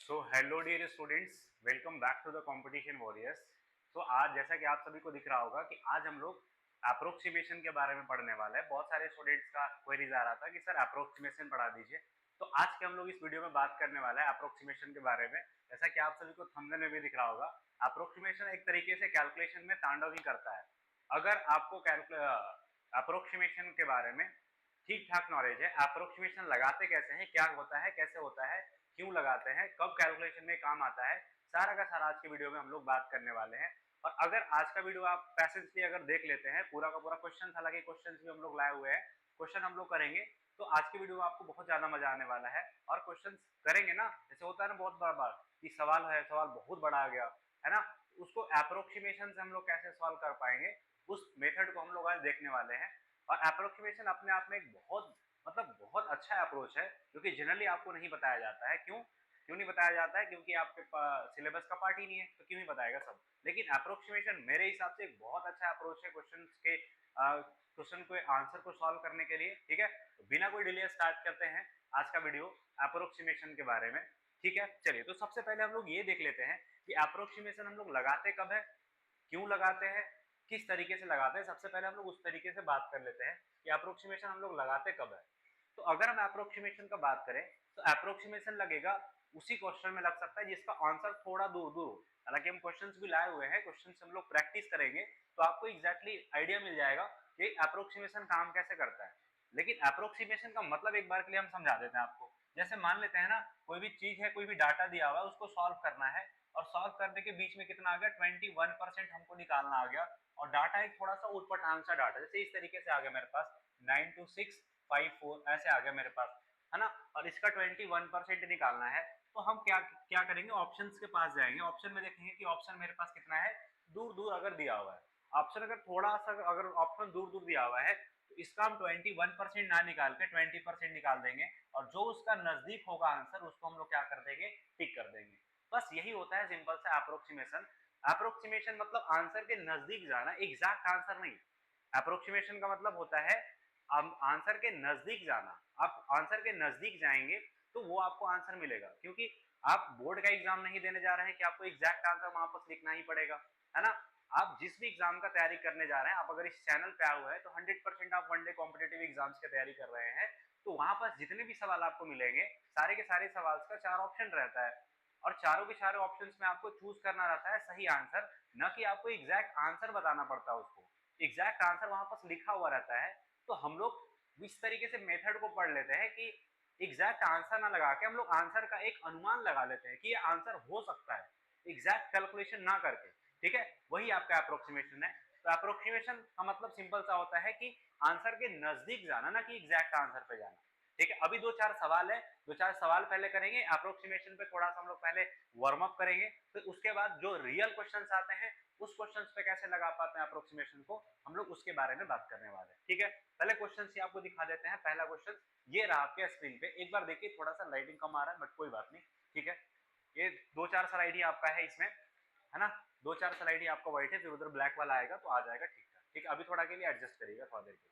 So hello dear students, welcome back to the competition warriors. तो आज जैसा कि आप सभी को दिख रहा होगा कि आज हम लोग अप्रोक्सीमेशन के बारे में पढ़ने वाले हैं। बहुत सारे स्टूडेंट्स का क्वेरीज आ रहा था कि सर अप्रोक्सीमेशन पढ़ा दीजिए। तो आज के हम लोग इस वीडियो में बात करने वाला है अप्रोक्सीमेशन के बारे में। जैसा कि आप सभी को थंबनेल में भी दिख रहा होगा, अप्रोक्सीमेशन एक तरीके से कैलकुलेशन में तांडव ही करता है। अगर आपको अप्रोक्सीमेशन के बारे में ठीक ठाक नॉलेज है, अप्रोक्सीमेशन लगाते कैसे हैं, क्या होता है, कैसे होता है, क्यों लगाते हैं, कब कैलकुलेशन में काम आता है, सारा का सारा आज के वीडियो में हम लोग बात करने वाले हैं। और अगर आज का वीडियो आप पैसेंसली अगर देख लेते हैं, पूरा का पूरा क्वेश्चन, हालांकि क्वेश्चन भी हम लोग लाए हुए हैं, क्वेश्चन हम लोग करेंगे, तो आज के वीडियो में आपको बहुत ज्यादा मजा आने वाला है। और क्वेश्चन करेंगे ना, जैसे होता है ना बहुत बार कि सवाल है, सवाल बहुत बड़ा आ गया है ना, उसको अप्रोक्सीमेशन से हम लोग कैसे सॉल्व कर पाएंगे, उस मेथड को हम लोग आज देखने वाले हैं। और अप्रोक्सीमेशन अपने आप में एक बहुत अच्छा अप्रोच है, जो कि जनरली आपको नहीं बताया जाता है। क्यों नहीं बताया जाता है? क्योंकि आपके सिलेबस का पार्ट ही नहीं है, तो क्यों ही बताएगा सब। लेकिन अप्रोक्सीमेशन मेरे हिसाब से एक बहुत अच्छा अप्रोच है क्वेश्चन के आंसर को सॉल्व करने के लिए। ठीक है, तो बिना कोई डिले स्टार्ट करते हैं आज का वीडियो अप्रोक्सीमेशन के बारे में। ठीक है, चलिए, तो सबसे पहले हम लोग ये देख लेते हैं कि अप्रोक्सीमेशन हम लोग लगाते कब है, क्यों लगाते हैं, किस तरीके से लगाते हैं। सबसे पहले हम लोग उस तरीके से बात कर लेते हैं कि अप्रोक्सीमेशन हम लोग लगाते कब है। तो अगर हम अप्रोक्सीमेशन का बात करें, तो अप्रोक्सीमेशन लगेगा उसी क्वेश्चन में लग सकता है जिसका आंसर थोड़ा दूर दूर हो। हालांकि हम क्वेश्चंस भी लाए हुए हैं, क्वेश्चंस हम लोग प्रैक्टिस करेंगे तो आपको एग्जैक्टली आइडिया मिल जाएगा कि अप्रोक्सीमेशन काम कैसे करता है। लेकिन अप्रोक्सीमेशन का मतलब एक बार के लिए हम समझा देते हैं आपको। जैसे मान लेते हैं ना, कोई भी चीज है, कोई भी डाटा दिया हुआ है, उसको सॉल्व करना है, और सॉल्व करने के बीच में कितना आ गया, 21% हमको निकालना आ गया। और डाटा एक थोड़ा सा ऊटपटांग सा डाटा, जैसे इस तरीके से आ गया मेरे पास 92654 ऐसे आ गया मेरे पास, है ना। और इसका 21% निकालना है, तो हम क्या क्या करेंगे, ऑप्शंस के पास जाएंगे, ऑप्शन में देखेंगे कि ऑप्शन मेरे पास कितना है, दूर दूर अगर दिया हुआ है ऑप्शन, अगर थोड़ा सा अगर ऑप्शन दूर दूर दिया हुआ है, तो इसका हम 21% ना निकाल के 20% निकाल देंगे, और जो उसका नजदीक होगा आंसर, उसको हम लोग क्या कर देंगे, टिक कर देंगे। बस यही होता है सिंपल सा अप्रोक्सीमेशन। अप्रोक्सीमेशन मतलब आंसर के नजदीक जाना, एग्जैक्ट आंसर नहीं। अप्रोक्सीमेशन का मतलब होता है आंसर के नजदीक जाना। आप आंसर के नजदीक जाएंगे तो वो आपको आंसर मिलेगा, क्योंकि आप बोर्ड का एग्जाम नहीं देने जा रहे हैं कि आपको एग्जैक्ट आंसर वहां पर लिखना ही पड़ेगा, है ना। आप जिस भी एग्जाम का तैयारी करने जा रहे हैं, आप अगर इस चैनल पे आए हुए हैं, तो 100% आप वनडे कॉम्पिटेटिव एग्जाम्स की तैयारी कर रहे हैं, तो वहां पर जितने भी सवाल आपको मिलेंगे, सारे के सारे सवाल का 4 ऑप्शन रहता है, और चारों के चारों ऑप्शंस में आपको चूज करना रहता है सही आंसर, न कि आपको एग्जैक्ट आंसर बताना पड़ता है उसको। एग्जैक्ट आंसर वहां पर लिखा हुआ रहता है। तो हम लोग इस तरीके से मेथड को पढ़ लेते हैं कि एग्जैक्ट आंसर ना लगा के हम लोग आंसर का एक अनुमान लगा लेते हैं कि ये आंसर हो सकता है, एग्जैक्ट कैलकुलेशन ना करके। ठीक है, वही आपका अप्रोक्सीमेशन है। तो अप्रोक्सीमेशन का मतलब सिंपल सा होता है कि आंसर के नजदीक जाना, ना कि एग्जैक्ट आंसर पे जाना। ठीक है, अभी दो चार सवाल है, दो चार सवाल पहले करेंगे अप्रोक्सीमेशन पे, थोड़ा सा हम लोग पहले वार्म अप करेंगे, फिर उसके बाद जो रियल क्वेश्चंस आते हैं, उस क्वेश्चंस पे कैसे लगा पाते हैं अप्रोक्सीमेशन को, हम लोग उसके बारे में बात करने वाले हैं। ठीक है, पहले क्वेश्चन ही आपको दिखा देते हैं। पहला क्वेश्चन ये रहा आपके स्क्रीन पे, एक बार देखिए, थोड़ा सा लाइटिंग कम आ रहा है बट कोई बात नहीं। ठीक है, ये दो चार स्लाइड ही आपका है इसमें, है ना। दो चार स्लाइड ही आपका व्हाइट है, फिर उधर ब्लैक वाला आएगा तो आ जाएगा ठीक ठाक। ठीक है, अभी थोड़ा के लिए एडजस्ट करिएगा थोड़ा देर के लिए।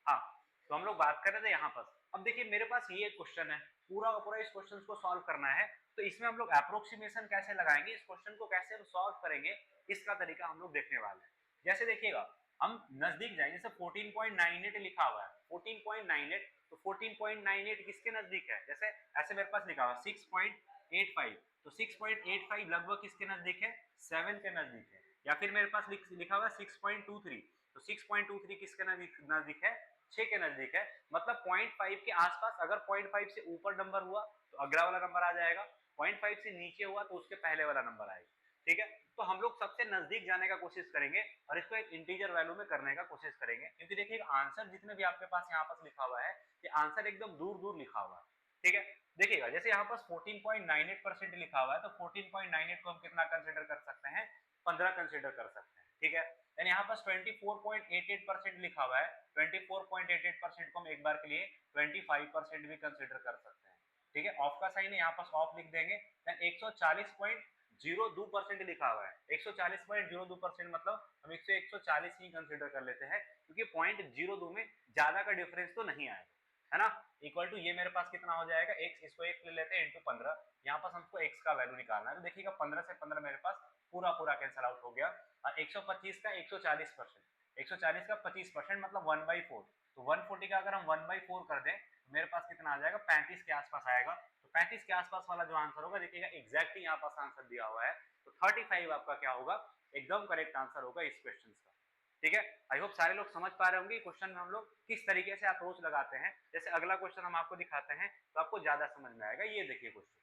हाँ, तो हम लोग बात कर रहे थे यहाँ पर। अब देखिए मेरे पास ये क्वेश्चन है, पूरा का पूरा इस क्वेश्चन को सॉल्व करना है, तो इसमें हम लोग अप्रोक्सीमेशन कैसे लगाएंगे, इस क्वेश्चन को कैसे हम सॉल्व करेंगे, इसका तरीका हम लोग देखने वाले हैं। जैसे देखिएगा, हम नजदीक जाएंगे, जैसे 14.98 लिखा हुआ है, 14.98, तो 14.98 किसके नजदीक है, जैसे ऐसे मेरे पास लिखा हुआ 6.85, तो 6.85 लगभग किसके नजदीक है, 7 के नजदीक है। या फिर मेरे पास लिखा हुआ 6.23, तो 6.23 किसके नजदीक है, 6 के नजदीक है। मतलब 0.5 के आसपास, अगर 0.5 से ऊपर नंबर हुआ तो अगला वाला नंबर आ जाएगा, 0.5 से नीचे हुआ तो उसके पहले वाला नंबर आएगा। ठीक है, तो हम लोग सबसे नजदीक जाने का कोशिश करेंगे और इसको एक इंटीजर वैल्यू में करने का कोशिश करेंगे, क्योंकि देखिए आंसर जितने भी आपके पास यहाँ पर लिखा हुआ है, ये आंसर एकदम दूर दूर लिखा हुआ है। ठीक है, देखिएगा जैसे यहाँ पर 14.98% लिखा हुआ है, तो 14.98 को हम कितना कंसिडर कर सकते हैं, 15 कंसिडर कर सकते हैं। ठीक है, यानी यहाँ पर 24.88% लिखा हुआ है, 24.88% को हम एक बार के लिए 25% भी कंसिडर कर सकते हैं। ठीक है, ऑफ का साइन है, यहाँ पर ऑफ लिख देंगे। देन 140.02% लिखा हुआ है, 140.02% मतलब हम 140 ही कंसिडर कर लेते हैं, क्योंकि 0.02 में ज्यादा का डिफरेंस तो नहीं आएगा, है ना, इक्वल टू ये मेरे पास कितना हो जाएगा x, इसको x ले लेते हैं इंटू 15, यहाँ पास हमको x का वैल्यू निकालना है। तो देखिएगा 15 से 15 मेरे पास पूरा कैंसिल आउट हो गया। और 125 का 140%, 140 का 25% मतलब 1/4, तो 140 का अगर हम 1/4 कर दें तो मेरे पास कितना आ जाएगा, 35 के आसपास आएगा। तो 35 के आसपास वाला जो आंसर होगा, देखिएगा एग्जैक्टली यहाँ पास आंसर दिया हुआ है, तो 35 आपका क्या होगा, एकदम करेक्ट आंसर होगा इस क्वेश्चन का। ठीक है, आई होप सारे लोग समझ पा रहे होंगे क्वेश्चन में हम लोग किस तरीके से अप्रोच लगाते हैं। जैसे अगला क्वेश्चन हम आपको दिखाते हैं तो आपको ज्यादा समझ में आएगा। ये देखिए क्वेश्चन,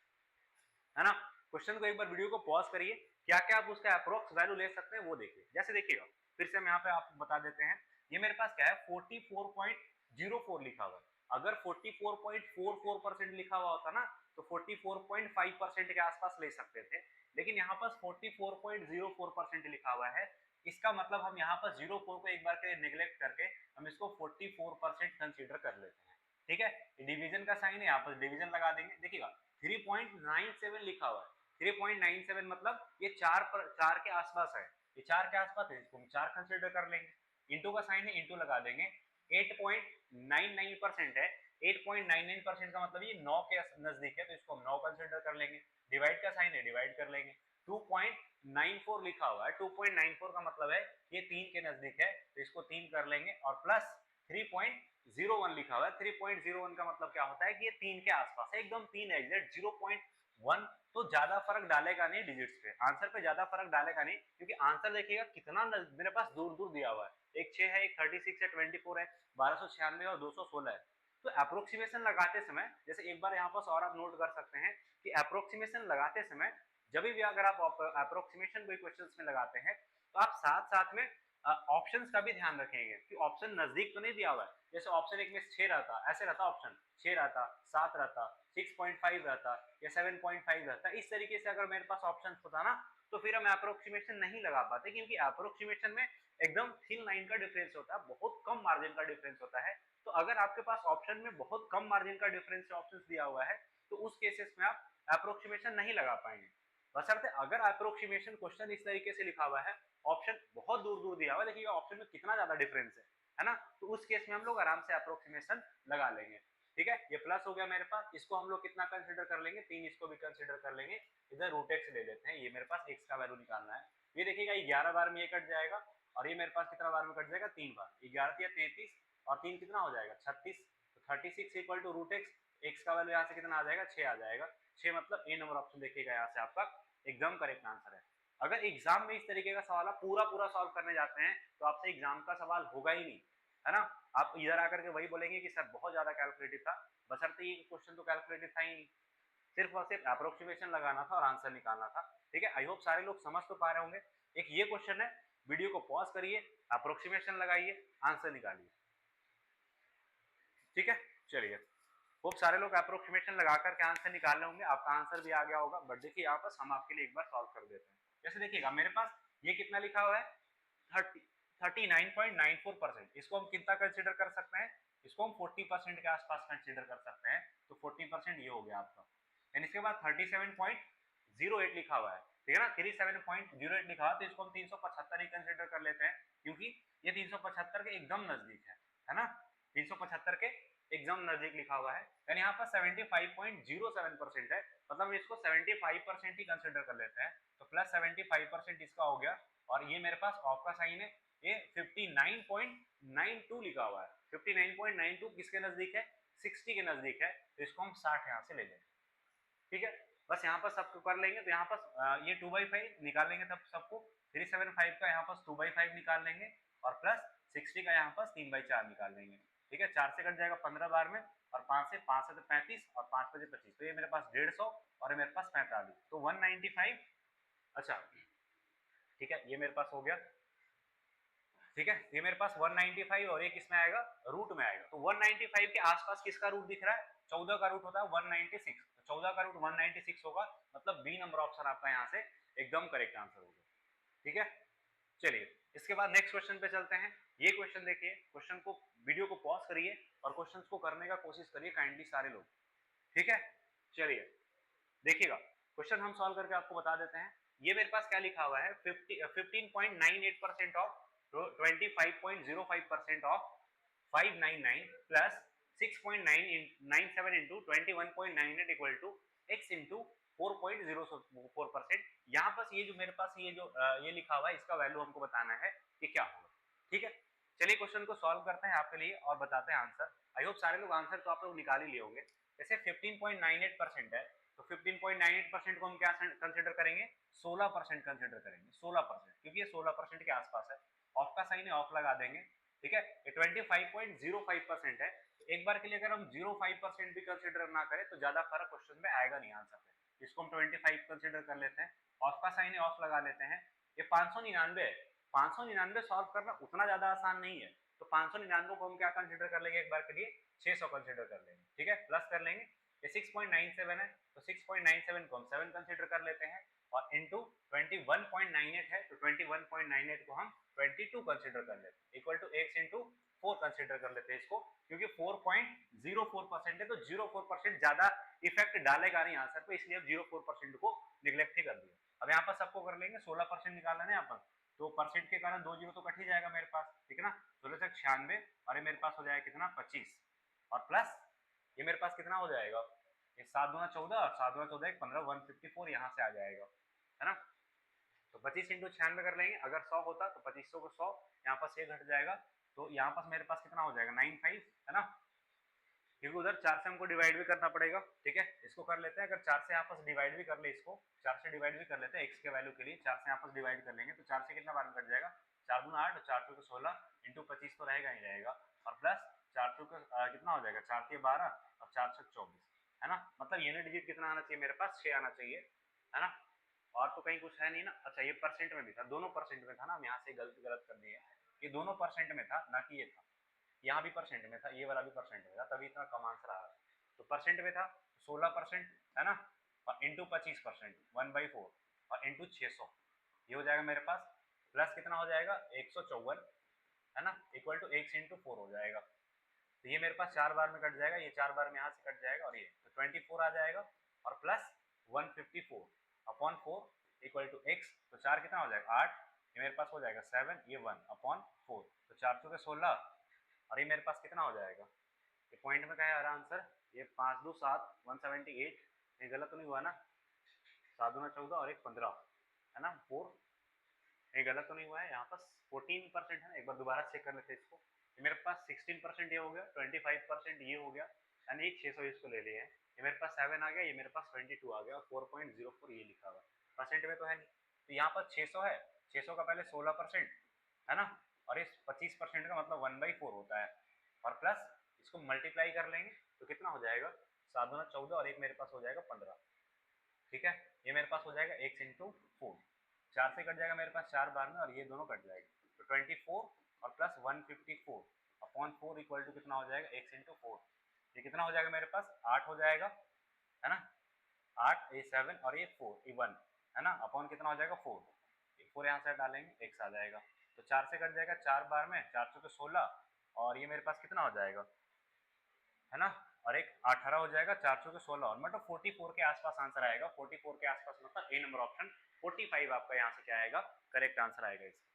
है ना, क्वेश्चन को एक बार वीडियो को पॉज करिए, क्या क्या आप उसका अप्रोक्स वैल्यू ले सकते हैं वो देखिए। जैसे देखिएगा, फिर से हम यहाँ पे आपको बता देते हैं, ये मेरे पास क्या है 44.04 लिखा हुआ है। अगर 44.44% लिखा हुआ होता ना तो 44.5% के आसपास ले सकते थे, लेकिन यहाँ पास 44.04% लिखा हुआ है। इसका मतलब हम यहाँ पर 04 को एक बार के नेग्लेक्ट करके हम इसको 44% कंसीडर कर लेते हैं। ठीक है, डिवीजन का साइन है, यहाँ पर डिवीजन लगा देंगे। देखिएगा 3.97 लिखा हुआ है, 3.97 मतलब ये 4 के आसपास है, ये 4 के आसपास है, इसको हम 4 कंसीडर कर लेंगे। इंटू का साइन है, इंटू लगा देंगे। 8.99% है, 8.99% का मतलब ये 9 के नजदीक है, तो इसको हम 9 कंसीडर कर लेंगे। डिवाइड का साइन है, डिवाइड कर लेंगे। 2.94 लिखा हुआ है, 2.94 का मतलब है ये 3 के नजदीक है, तो इसको 3 कर लेंगे। और प्लस 3.01 लिखा हुआ है, 3.01 का मतलब क्या होता है कि ये 3 के आसपास है, एकदम 3 एग्जैक्ट 0.1, तो ज्यादा फर्क डालेगा नहीं डिजिट्स पे, आंसर पे ज्यादा फर्क डालेगा नहीं, क्योंकि आंसर देखिएगा कितना मेरे पास दूर दूर दिया हुआ है, एक 6 है, एक 36 है, 24 है, 1296 और 216 है। तो अप्रोक्सीमेशन लगाते समय, जैसे एक बार यहाँ पर और आप नोट कर सकते हैं कि अप्रोक्सीमेशन लगाते समय जब भी अगर आप अप्रोक्सीमेशन कोई क्वेश्चंस में लगाते हैं तो आप साथ साथ में ऑप्शंस का भी ध्यान रखेंगे कि ऑप्शन नजदीक तो नहीं दिया हुआ है। जैसे ऑप्शन एक में 6 रहता, ऐसे रहता, ऑप्शन 6 रहता, 7 रहता, 6.5 रहता या 7.5 रहता, इस तरीके से अगर मेरे पास ऑप्शन होता ना तो फिर हम अप्रोक्सीमेशन नहीं लगा पाते, क्योंकि अप्रोक्सीमेशन में एकदम थिन लाइन का डिफरेंस होता है, बहुत कम मार्जिन का डिफरेंस होता है। तो अगर आपके पास ऑप्शन में बहुत कम मार्जिन का डिफरेंस से ऑप्शन दिया हुआ है तो उस केसेस में आप अप्रोक्सीमेशन नहीं लगा पाएंगे। बशर्ते अगर अप्रोक्सीमेशन क्वेश्चन इस तरीके से लिखा हुआ है, ऑप्शन बहुत दूर दूर दिया हुआ है, देखिए ऑप्शन में कितना ज्यादा डिफरेंस है ना, तो उस केस में हम लोग आराम से अप्रोक्सीमेशन लगा लेंगे। ठीक है, ये प्लस हो गया मेरे पास, इसको हम लोग कितना कंसीडर कर लेंगे, 3, इसको भी कंसीडर कर लेंगे। इधर रूट एक्स ले लेते हैं, ये मेरे पास एक्स का वैल्यू निकालना है। ये देखिएगा 11 बार में ये कट जाएगा, और ये मेरे पास कितना बार में कट जाएगा, 3 बार, 11 या 33 और 3 कितना हो जाएगा 36, तो 36 equal to root x, x का वैल्यू यहाँ से कितना आ जाएगा 6 आ जाएगा। 6 मतलब ए नंबर ऑप्शन देखिएगा यहाँ से आपका एकदम करेक्ट आंसर है। अगर एग्जाम में इस तरीके का सवाल आप पूरा सॉल्व करने जाते हैं तो आपसे एग्जाम का सवाल होगा ही नहीं, है ना, आप इधर आकर के वही बोलेंगे कि सर बहुत ज्यादा कैलकुलेटिव था, बशर्ते ये क्वेश्चन तो कैलकुलेटिव था ही नहीं, सिर्फ और सिर्फ अप्रोक्सीमेशन लगाना था और आंसर निकालना था। ठीक है, आई होप सारे लोग समझ तो पा रहे होंगे। एक ये क्वेश्चन है, वीडियो को पॉज करिए, अप्रोक्सीमेशन लगाइए, आंसर निकालिए। ठीक है, चलिए, होप सारे लोग अप्रोक्सीमेशन लगा करके आंसर निकाल रहे होंगे, आपका आंसर भी आ गया होगा। बट देखिए यहाँ पर हम आपके लिए एक बार सॉल्व कर देते हैं। जैसे देखिएगा मेरे पास ये कितना लिखा हुआ है 39.94%, इसको हम कितना कंसीडर कर सकते हैं, इसको हम 40% के आसपास कंसीडर कर सकते हैं, तो 40% ये हो गया आपका। एंड इसके बाद 37.08 लिखा हुआ है, ठीक है ना, 37.08 लिखा हुआ, तो इसको हम 375 ही कंसीडर कर लेते हैं, क्योंकि ये 375 के एकदम नजदीक है ना, 375 के एकदम नजदीक लिखा हुआ है। यानी यहाँ पर 75.07% है, मतलब हम इसको 75% ही कंसीडर कर लेते हैं, तो प्लस 75% इसका हो गया। और ये मेरे पास ऑफ का साइन है, ये 59.92 लिखा हुआ है, 59.92 किसके नजदीक है, 60 के नजदीक है, तो इसको हम 60 यहाँ से ले लेंगे। ठीक है, बस यहाँ पर सबको कर लेंगे, तो यहाँ पर ये 2/5 निकाल लेंगे, तब सबको 375 का यहाँ पर 2/5 निकाल लेंगे, और प्लस 60 का यहाँ पर 3/4 निकाल लेंगे। ठीक है, 4 से कट जाएगा 15 बार में, और 5 से 35 और 5 बजे 25, तो ये मेरे पास 150 और ये मेरे पास 45, तो 195। अच्छा ठीक है, ये मेरे पास हो गया। ठीक है, ये मेरे पास 195 और ये किसमें आएगा, रूट में आएगा, तो 195 के आसपास किसका रूट दिख रहा है, 14 का रूट होता है 196, तो 14 का रूट 196 होगा, मतलब बी नंबर ऑप्शन आपका यहाँ से एकदम करेक्ट आंसर होगा। ठीक है, चलिए इसके बाद नेक्स्ट क्वेश्चन पे चलते हैं। ये क्वेश्चन देखिए, क्वेश्चन को वीडियो को पॉज करिए और क्वेश्चंस को करने का कोशिश करिए काइंडली सारे लोग। ठीक है, चलिए देखिएगा, क्वेश्चन हम सॉल्व करके आपको बता देते हैं। ये मेरे पास क्या लिखा हुआ है, 15.98% of 25.05% of 599 plus 6.997 into 21.98 equal to x into 4.04%। यहाँ पर ये जो मेरे पास ये लिखा हुआ है इसका वैल्यू हमको बताना है कि क्या होगा। ठीक है, चलिए क्वेश्चन को सॉल्व करते हैं आपके लिए और बताते हैं आंसर। आई होप सारे लोग आंसर तो आप लोग निकाल ही लिए होंगे। जैसे 15.98% है तो 15.98% को हम क्या कंसिडर करेंगे, 16% कंसिडर करेंगे, 16%, क्योंकि ये 16% के आसपास है। ऑफ का साइन है, ऑफ लगा देंगे। ठीक है, ये 25.05% है। एक बार के लिए अगर हम 0.5% भी कंसिडर ना करें तो ज्यादा फर्क क्वेश्चन में आएगा नहीं आंसर पे। इसको हम 25 कंसिडर कर लेते हैं, ऑफ का साइन है, ऑफ लगा लेते हैं। ये 599 है, 599 सॉल्व करना उतना ज्यादा आसान नहीं है, तो 599 को हम क्या कंसिडर कर लेंगे, एक बार के लिए 600 कंसिडर कर लेंगे। ठीक है, प्लस कर लेंगे, ये 6.97 है तो 6.97 को हम 7 कंसिडर कर लेते हैं, और इंटू 21.98 है तो 21.98 को हम 22 कंसिडर कर लेते हैं, equal to x into 4 consider कर लेते हैं इसको, क्योंकि 4.04% है तो 0.4% ज्यादा इफेक्ट डालेगा नहीं आंसर पे, इसलिए 0.4% को निगलेक्ट ही कर दिया। अब यहाँ पर सबको कर लेंगे, 16% निकालना है यहाँ पर, तो परसेंट के कारण 2 जीरो तो कट ही जाएगा मेरे पास। ठीक है ना, 1696 और ये मेरे पास हो जाएगा कितना, 25, और प्लस ये मेरे पास कितना हो जाएगा, ये 7 दूना 14 और 7 दूना 14 15, 154 यहाँ से आ जाएगा, है ना। तो 25 इंटू 96 कर लेंगे, अगर 100 होता तो 2500 को 100 यहाँ पास ये घट जाएगा, तो यहाँ पास मेरे पास कितना हो जाएगा 95, है ना, क्योंकि उधर 4 से हमको डिवाइड भी करना पड़ेगा। ठीक है, इसको कर लेते हैं, अगर 4 से आपस डिवाइड भी कर ले, इसको 4 से डिवाइड भी कर लेते हैं x के वैल्यू के लिए, 4 से आपस डिवाइड कर लेंगे तो 4 से कितना बार में कट जाएगा, 4 दूना 8 और 4 टू 16 इंटू 25 तो रहेगा ही रहेगा, और प्लस 4 टू कितना हो जाएगा, 4 के 12 और 4 से 24, है ना। मतलब यूनिट डिजिट कितना आना चाहिए मेरे पास, 6 आना चाहिए, है ना। और तो कहीं कुछ है नहीं ना। अच्छा, ये परसेंट में भी था, दोनों परसेंट में था ना, हम यहाँ से गलत कर दिए, ये दोनों परसेंट में था ना कि ये था, यहाँ भी परसेंट में था, ये वाला भी परसेंट में था, तभी इतना कम आंसर आ रहा है। तो परसेंट में था 16%, है ना, और इंटू 25% 1/4 और इंटू 600, ये हो जाएगा मेरे पास, प्लस कितना हो जाएगा 154, है ना, इक्वल टू x इंटू 4 हो जाएगा। तो ये मेरे पास 4 बार में कट जाएगा, ये 4 बार में यहाँ से कट जाएगा, और ये तो 24 आ जाएगा, और plus 154 upon 4 equal to x, तो 4 कितना हो जाएगा 8, ये मेरे पास हो जाएगा 7, ये 1 अपॉन 4, तो 4 चौके 16, और ये मेरे पास कितना हो जाएगा, ये पॉइंट में क्या है हमारा आंसर, ये 5 2 7 178, ये गलत तो नहीं हुआ ना, 7 दूना 14 और 1 15, है ना, 4, ये गलत तो नहीं हुआ है, यहाँ पर 14% है ना, एक बार दोबारा चेक कर लेते हैं इसको, ये मेरे पास 16% ये हो गया, 25% ये हो गया, यानी एक 600 इसको ले लिए हैं, ये मेरे पास 7 आ गया, ये मेरे पास 22 आ गया, और 4.04 ये लिखा हुआ, परसेंट में तो है नहीं, तो यहाँ पर 600 है, 600 का पहले 16%, है ना, और इस 25% का मतलब 1/4 होता है, और प्लस इसको मल्टीप्लाई कर लेंगे तो कितना हो जाएगा, 7 दूना 14 और एक मेरे पास हो जाएगा 15। ठीक है, ये मेरे पास हो जाएगा x इंटू 4, 4 से कट जाएगा मेरे पास 4 बार में, और ये दोनों कट जाएगा, तो 24 और प्लस 154 अपॉन 4 इक्वल टू कितना हो जाएगा x इंटू 4, ये कितना हो जाएगा मेरे पास 8 हो जाएगा, है ना, 8 ये 7 और ये 4 ये 1, है ना, अपॉन कितना हो जाएगा 4, 4 यहाँ से डालेंगे x आ जाएगा, तो 4 से कट जाएगा 4 बार में, 4 चौके 16, और ये मेरे पास कितना हो जाएगा, है ना, और एक 18 हो जाएगा, 4 चौके 16, और मतलब 44 के आसपास आंसर आएगा, 44 के आसपास, मतलब ए नंबर ऑप्शन 45 आपका यहाँ से क्या आएगा, करेक्ट आंसर आएगा इसका।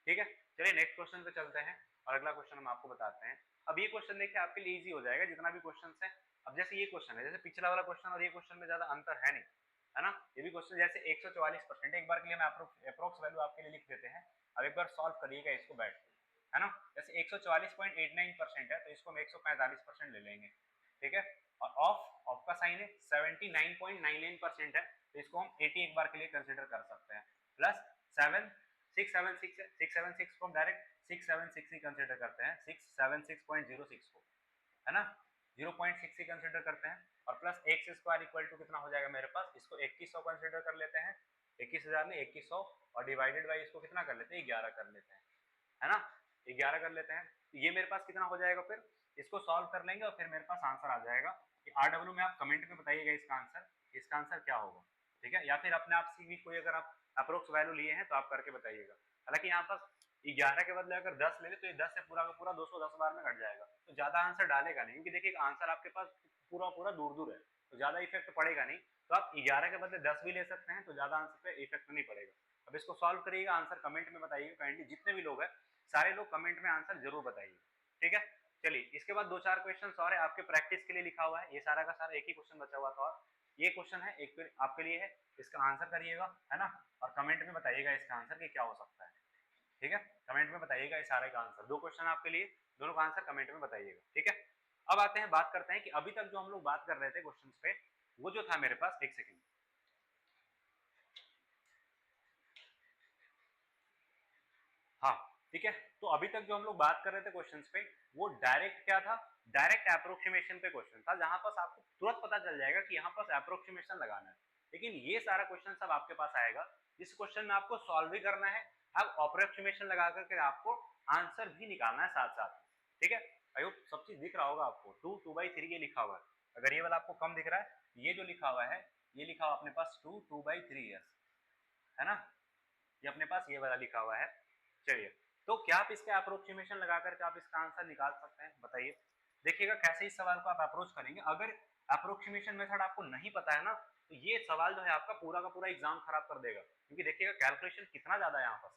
ठीक है, चलिए नेक्स्ट क्वेश्चन पे चलते हैं, और अगला क्वेश्चन हम आपको बताते हैं। अब ये क्वेश्चन देखिए आपके लिए इजी हो जाएगा जितना भी क्वेश्चन है। अब जैसे ये क्वेश्चन है, जैसे पिछला वाला क्वेश्चन और ये क्वेश्चन में ज्यादा अंतर है नहीं, है ना, ये भी क्वेश्चन जैसे 144%, एक बार के लिए हम अप्रोक्स वैल्यू आपके लिए लिख देते हैं, अब एक बार सॉल्व करिएगा इसको बैठ के, है ना। जैसे 144.89% है तो इसको हम 145% ले लेंगे। ठीक है, और ऑफ का साइन है 79.99% है तो इसको हम 80 एक बार के लिए कंसिडर कर सकते हैं, प्लस 676 है, 676 को हम डायरेक्ट 676 ही कंसिडर करते हैं, 676.06 को, है ना, 0.6 ही कंसिडर करते हैं, और plus x square equal to कितना हो जाएगा मेरे पास, इसको 2100 कंसिडर कर लेते हैं, 21,000 में 2100, और डिवाइडेड बाई इसको कितना कर लेते हैं 11 कर लेते हैं, है ना, 11 कर लेते हैं, तो ये मेरे पास कितना हो जाएगा, फिर इसको सॉल्व कर लेंगे और फिर मेरे पास आंसर आ जाएगा। RW में आप कमेंट में बताइएगा इसका आंसर क्या होगा। ठीक है, या फिर अपने आप से भी कोई अगर आप अप्रोक्स वैल्यू लिए हैं तो आप करके बताइएगा। हालांकि यहाँ पर 11 के बदले अगर 10 ले ले तो ये 10 से पूरा का पूरा 210 बार में घट जाएगा, तो ज्यादा आंसर डालेगा नहीं, क्योंकि देखिए आंसर आपके पास पूरा दूर दूर है तो ज्यादा इफेक्ट पड़ेगा नहीं, तो आप 11 के बदले 10 भी ले सकते हैं तो ज्यादा आंसर पे इफेक्ट नहीं पड़ेगा। अब इसको सॉल्व करिएगा, आंसर कमेंट में बताइएगा, काइंडली जितने भी लोग हैं सारे लोग कमेंट में आंसर जरूर बताइए। ठीक है, चलिए इसके बाद दो चार क्वेश्चन और है आपके प्रैक्टिस के लिए लिखा हुआ है, ये सारा का सारा एक ही क्वेश्चन बचा हुआ था और ये क्वेश्चन है एक आपके लिए है, इसका आंसर करिएगा है ना, और कमेंट में बताइएगा इसका आंसर कि क्या हो सकता है। ठीक है, कमेंट में बताइएगा इस सारे का आंसर, दो क्वेश्चन आपके लिए, दोनों का आंसर कमेंट में बताइएगा। ठीक है, अब आते हैं बात करते हैं कि अभी तक जो हम लोग बात कर रहे थे क्वेश्चन पे, वो जो था मेरे पास, एक सेकेंड, हाँ ठीक है, तो अभी तक जो हम लोग बात कर रहे थे क्वेश्चंस पे, वो डायरेक्ट क्या था, डायरेक्ट अप्रोक्सीमेशन पे क्वेश्चन था, जहां पर आपको तुरंत पता चल जाएगा कि यहाँ पर अप्रोक्सीमेशन लगाना है। लेकिन ये सारा क्वेश्चन सब आपके पास आएगा, जिस क्वेश्चन में आपको सॉल्व भी करना है, अब अप्रोक्सीमेशन लगा करके आपको आंसर भी निकालना है साथ साथ। ठीक है, आई होप सब चीज दिख रहा होगा आपको, 2/3 ये लिखा हुआ है, अगर ये वाला आपको कम दिख रहा है, ये जो लिखा हुआ है, ये लिखा हुआ अपने पास 2/3 है ना, ये अपने पास ये वाला लिखा हुआ है। चलिए, तो क्या आप इसका अप्रोक्सीमेशन लगा करके आप इसका आंसर निकाल सकते हैं, बताइए। देखिएगा कैसे इस सवाल को आप अप्रोच करेंगे, अगर अप्रोक्सीमेशन मेथड आपको नहीं पता है ना, तो ये सवाल जो है आपका पूरा का पूरा एग्जाम खराब कर देगा, क्योंकि देखिएगा कैलकुलेशन कितना ज्यादा है यहाँ पर।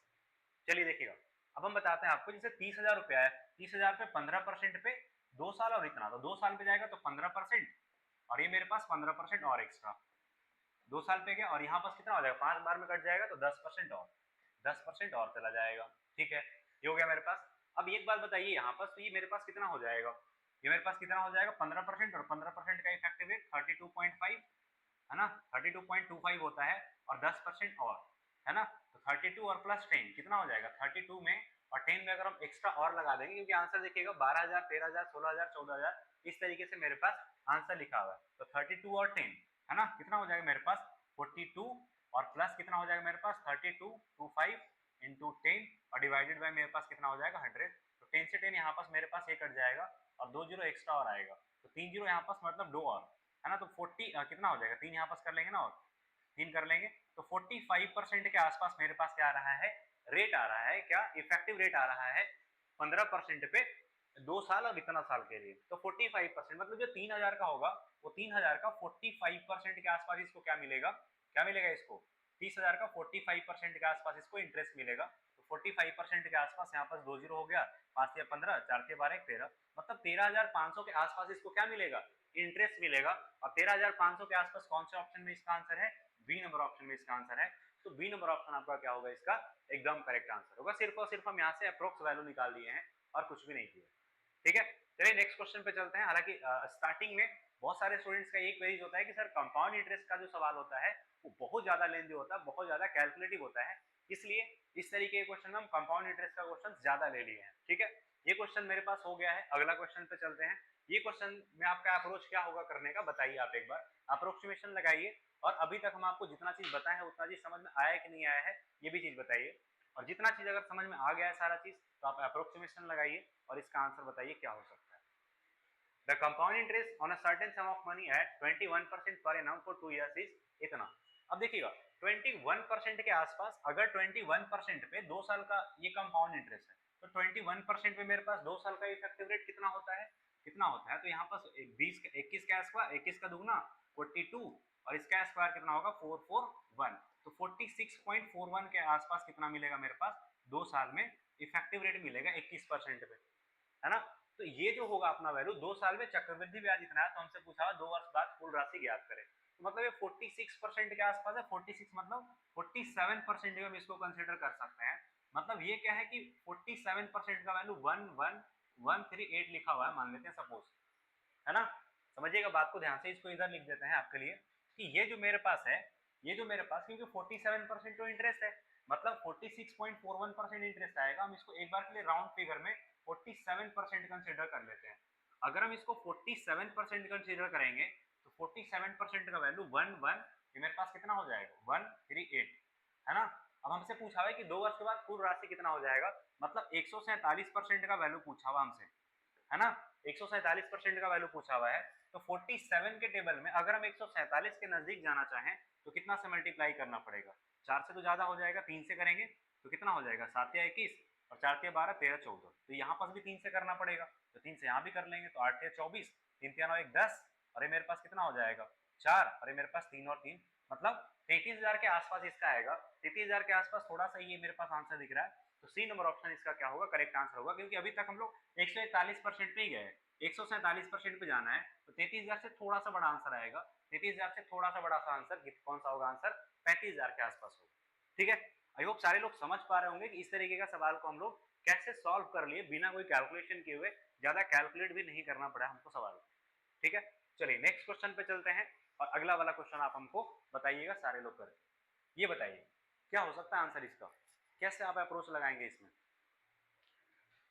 चलिए देखिएगा, अब हम बताते हैं आपको, जैसे 30,000 रुपया है, 30,000 पे 15% पे 2 साल और इतना, तो 2 साल पे जाएगा तो 15%, और ये मेरे पास 15% और एक्स्ट्रा 2 साल पे गया, और यहाँ पास कितना हो जाएगा, 5 बार में कट जाएगा तो 10% और 10% और चला जाएगा। ठीक है, ये हो गया मेरे पास। अब एक बात बताइए यहाँ पास, तो ये मेरे पास कितना हो जाएगा, ये मेरे पास कितना हो जाएगा, 15%, और 15% का इफेक्टिव रेट 32.5 है ना, 32.25 होता है, और 10% और है ना, तो 32 और प्लस 10 कितना हो जाएगा, 32 में और 10 में अगर हम एक्स्ट्रा और लगा देंगे, क्योंकि आंसर देखिएगा 12,000, 13,000, 16,000, 14,000 इस तरीके से मेरे पास आंसर लिखा हुआ है, तो 32 और 10 है ना, कितना हो जाएगा मेरे पास 42, और प्लस कितना हो जाएगा मेरे पास 32.25 इंटू 10, और डिवाइडेड बाय मेरे पास कितना हो जाएगा 100, तो 10 से 10 यहाँ पास मेरे पास ये कट जाएगा, और 2 जीरो एक्स्ट्रा और आएगा, तो 3 जीरो यहाँ पास मतलब 2 और है ना, तो 40 कितना हो जाएगा, 3 यहाँ पास कर लेंगे ना, और 3 कर लेंगे, तो 45% के आसपास मेरे पास क्या आ रहा है, रेट आ रहा है, क्या इफेक्टिव रेट आ रहा है 15% पे 2 साल और इतना साल के लिए, तो 45% मतलब जो 3,000 का होगा, वो 3,000 का 45% के आसपास इसको क्या मिलेगा, क्या मिलेगा इसको, 30,000 का 45% के आसपास इसको इंटरेस्ट मिलेगा, तो 45% के आसपास यहाँ पास 2 जीरो हो गया, 5 या 15, 4 के 12, 13, मतलब 13,500 के आसपास इसको क्या मिलेगा, इंटरेस्ट मिलेगा, और 13,500 के आसपास कौन से ऑप्शन में इसका आंसर है, बी नंबर ऑप्शन में इसका आंसर है, तो बी नंबर ऑप्शन आपका क्या होगा, इसका एकदम करेक्ट आंसर होगा, सिर्फ और सिर्फ हम यहाँ से अप्रोक्स वैल्यू निकाल लिए हैं और कुछ भी नहीं किया। ठीक है, चलिए नेक्स्ट क्वेश्चन पे चलते हैं। हालांकि स्टार्टिंग में बहुत सारे स्टूडेंट्स का एक क्वेरीज होता है कि सर कंपाउंड इंटरेस्ट का जो सवाल होता है वो बहुत ज्यादा लेंथी होता है, बहुत ज्यादा कैलकुलेटिव होता है, इसलिए इस तरीके के क्वेश्चन में हम कंपाउंड इंटरेस्ट का क्वेश्चन ज्यादा ले लिए हैं। ठीक है, ये क्वेश्चन मेरे पास हो गया है, अगला क्वेश्चन पे चलते हैं। ये क्वेश्चन में आपका अप्रोच क्या होगा करने का, बताइए आप एक बार, अप्रोक्सीमेशन लगाइए, और अभी तक हम आपको जितना चीज बताए हैं उतना चीज समझ में आया कि नहीं आया है ये भी चीज बताइए, और जितना चीज अगर समझ में आ गया है सारा चीज, तो आप अप्रोक्सीमेशन लगाइए और इसका आंसर बताइए क्या हो सकता है। The compound interest on a certain some of money at 21% per annum for 2 years is इतना। अब देखिएगा 21% के आसपास, अगर 21% पे 2 साल का ये कंपाउंड इंटरेस्ट है, तो 21% पे मेरे पास 2 साल का इफेक्टिव रेट कितना होता है, कितना होता है, तो यहाँ पास 20 21 का स्क्वायर, 21 का दुगना 42, और इसका स्क्वायर कितना होगा 441, तो 46.41 के आसपास कितना मिलेगा मेरे पास 2 साल में इफेक्टिव रेट मिलेगा 21% पे, है ना, तो ये जो होगा अपना वैल्यू 2 साल में चक्रवृद्धि ब्याज इतना है, तो हमसे पूछा 2 वर्ष बाद कुल राशि ज्ञात करें, तो मतलब ये 46% के आसपास है, 46 मतलब 47% हम इसको कंसिडर कर सकते हैं, मतलब ये क्या है कि 47% का वैल्यू 11138 लिखा हुआ है, मान लेते हैं सपोज, है ना, समझिएगा बात को ध्यान से, इसको इधर लिख देते हैं आपके लिए कि ये जो मेरे पास है, ये जो मेरे पास, क्योंकि 47% तो इंटरेस्ट है, मतलब 46.41% इंटरेस्ट आएगा, हम इसको एक बार के लिए राउंड फिगर में 47% कंसिडर कर लेते हैं। अगर हम इसको 47% कंसिडर करेंगे तो 47% का वैल्यू 11 ये मेरे पास कितना हो जाएगा 138, है ना। अब हमसे पूछा हुआ है कि 2 वर्ष के बाद कुल राशि कितना हो जाएगा, मतलब 147% का वैल्यू पूछा हुआ हमसे, है ना, 147% का वैल्यू पूछा हुआ है, तो 47 के टेबल में अगर हम 147 के नजदीक जाना चाहें तो कितना से मल्टीप्लाई करना पड़ेगा, 4 से तो ज्यादा हो जाएगा, 3 से करेंगे तो कितना हो जाएगा 7 या 21, और 4 के 12, 13, 14, तो यहाँ पास भी 3 से करना पड़ेगा, तो 3 से यहाँ भी कर लेंगे, तो 8 या 24, 3 या 9 1 10, और ये मेरे पास कितना हो जाएगा 4, और ये मेरे पास 3 और 3, मतलब 33,000 के आसपास इसका आएगा, 33,000 के आसपास, थोड़ा सा ये मेरे पास आंसर दिख रहा है, तो सी नंबर ऑप्शन इसका क्या होगा, करेक्ट आंसर होगा, क्योंकि अभी तक हम लोग 141% पे ही गए, 147% पे जाना है, तो 33,000 से थोड़ा सा बड़ा आंसर आएगा, 33,000 से थोड़ा सा बड़ा सा आंसर कौन सा होगा, आंसर 35,000 के आसपास होगा। ठीक है, आई होप सारे लोग समझ पा रहे होंगे कि इस तरीके का सवाल को हम लोग कैसे सॉल्व कर लिए बिना कोई कैलकुलेशन किए हुए, ज्यादा कैलकुलेट भी नहीं करना पड़ा हमको सवाल। ठीक है, चलिए नेक्स्ट क्वेश्चन पे चलते हैं, और अगला वाला क्वेश्चन आप हमको बताइएगा सारे लोग करके। ये बताइए क्या हो सकता है आंसर इसका, कैसे आप अप्रोच लगाएंगे इसमें।